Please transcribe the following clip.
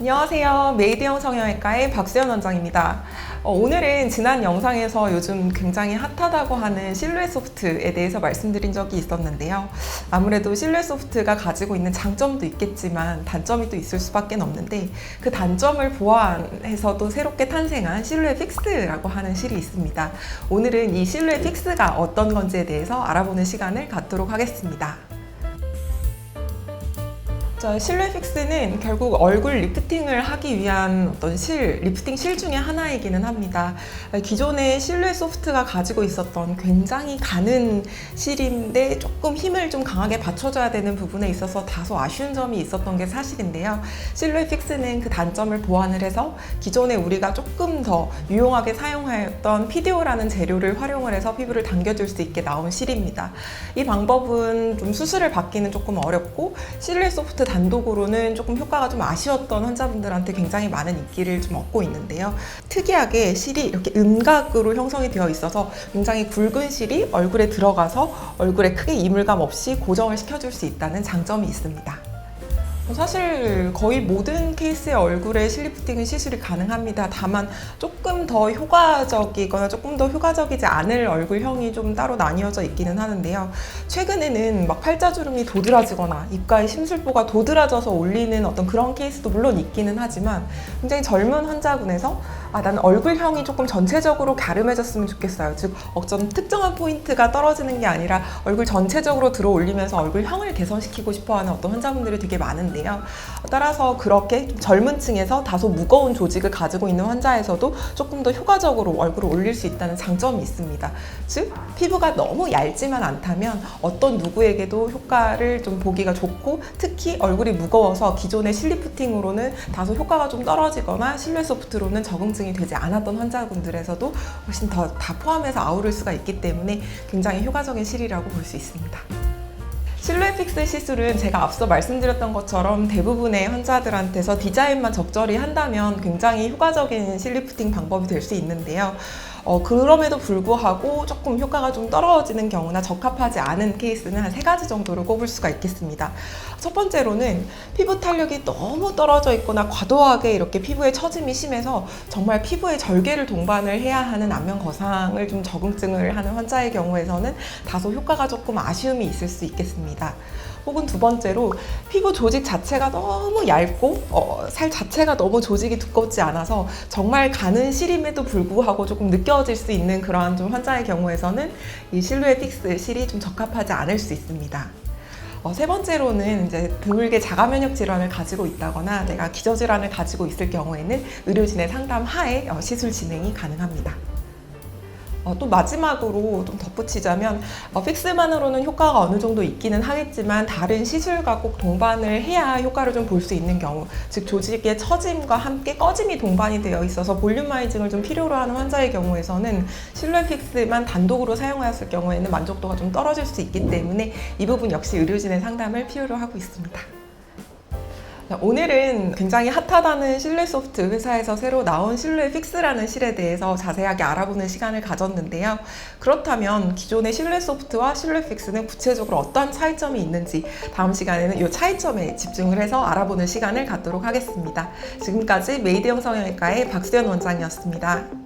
안녕하세요. 메이드형 성형외과의 박수연 원장입니다. 오늘은 지난 영상에서 요즘 굉장히 핫하다고 하는 실루엣 소프트에 대해서 말씀드린 적이 있었는데요. 아무래도 실루엣 소프트가 가지고 있는 장점도 있겠지만 단점이 또 있을 수밖에 없는데, 그 단점을 보완해서도 새롭게 탄생한 실루엣 픽스라고 하는 실이 있습니다. 오늘은 이 실루엣 픽스가 어떤 건지에 대해서 알아보는 시간을 갖도록 하겠습니다. 실루엣 픽스는 결국 얼굴 리프팅을 하기 위한 어떤 리프팅 실 중에 하나이기는 합니다. 기존의 실루엣 소프트가 가지고 있었던 굉장히 가는 실인데 조금 힘을 좀 강하게 받쳐줘야 되는 부분에 있어서 다소 아쉬운 점이 있었던 게 사실인데요. 실루엣 픽스는 그 단점을 보완을 해서 기존에 우리가 조금 더 유용하게 사용하였던 PDO라는 재료를 활용을 해서 피부를 당겨줄 수 있게 나온 실입니다. 이 방법은 좀 수술을 받기는 조금 어렵고, 실루엣 소프트 단독으로는 조금 효과가 좀 아쉬웠던 환자분들한테 굉장히 많은 인기를 좀 얻고 있는데요. 특이하게 실이 이렇게 음각으로 형성이 되어 있어서 굉장히 굵은 실이 얼굴에 들어가서 얼굴에 크게 이물감 없이 고정을 시켜줄 수 있다는 장점이 있습니다. 사실 거의 모든 케이스의 얼굴에 실리프팅은 시술이 가능합니다. 다만 조금 더 효과적이거나 조금 더 효과적이지 않을 얼굴형이 좀 따로 나뉘어져 있기는 하는데요. 최근에는 막 팔자주름이 도드라지거나 입가에 심술보가 도드라져서 올리는 어떤 그런 케이스도 물론 있기는 하지만, 굉장히 젊은 환자군에서 나는 얼굴형이 조금 전체적으로 갸름해졌으면 좋겠어요. 즉 어떤 특정한 포인트가 떨어지는 게 아니라 얼굴 전체적으로 들어 올리면서 얼굴형을 개선시키고 싶어하는 어떤 환자분들이 되게 많은데요. 따라서 그렇게 젊은 층에서 다소 무거운 조직을 가지고 있는 환자에서도 조금 더 효과적으로 얼굴을 올릴 수 있다는 장점이 있습니다. 즉 피부가 너무 얇지만 않다면 어떤 누구에게도 효과를 좀 보기가 좋고, 특히 얼굴이 무거워서 기존의 실리프팅으로는 다소 효과가 좀 떨어지거나 실루엣 소프트로는 적응증이 되지 않았던 환자분들에서도 훨씬 더 다 포함해서 아우를 수가 있기 때문에 굉장히 효과적인 실이라고 볼 수 있습니다. 실루엣 픽스 시술은 제가 앞서 말씀드렸던 것처럼 대부분의 환자들한테서 디자인만 적절히 한다면 굉장히 효과적인 실리프팅 방법이 될 수 있는데요. 그럼에도 불구하고 조금 효과가 좀 떨어지는 경우나 적합하지 않은 케이스는 한 3가지 정도를 꼽을 수가 있겠습니다. 첫 번째로는 피부 탄력이 너무 떨어져 있거나 과도하게 이렇게 피부에 처짐이 심해서 정말 피부에 절개를 동반을 해야 하는 안면 거상을 좀 적응증을 하는 환자의 경우에서는 다소 효과가 조금 아쉬움이 있을 수 있겠습니다. 혹은 두 번째로 피부 조직 자체가 너무 얇고 살 자체가 너무 조직이 두껍지 않아서 정말 가는 실임에도 불구하고 조금 느껴질 수 있는 그러한 좀 환자의 경우에서는 이 실루엣 픽스 실이 좀 적합하지 않을 수 있습니다. 세 번째로는 이제 드물게 자가 면역 질환을 가지고 있다거나 내가 기저질환을 가지고 있을 경우에는 의료진의 상담 하에 시술 진행이 가능합니다. 또 마지막으로 좀 덧붙이자면, 픽스만으로는 효과가 어느 정도 있기는 하겠지만 다른 시술과 꼭 동반을 해야 효과를 좀 볼 수 있는 경우, 즉 조직의 처짐과 함께 꺼짐이 동반이 되어 있어서 볼륨라이징을 좀 필요로 하는 환자의 경우에서는 실루엣 픽스만 단독으로 사용하였을 경우에는 만족도가 좀 떨어질 수 있기 때문에 이 부분 역시 의료진의 상담을 필요로 하고 있습니다. 오늘은 굉장히 핫하다는 실루엣 소프트 회사에서 새로 나온 실루엣 픽스라는 실에 대해서 자세하게 알아보는 시간을 가졌는데요. 그렇다면 기존의 실루엣 소프트와 실루엣 픽스는 구체적으로 어떤 차이점이 있는지 다음 시간에는 이 차이점에 집중을 해서 알아보는 시간을 갖도록 하겠습니다. 지금까지 메이드형 성형외과의 박수연 원장이었습니다.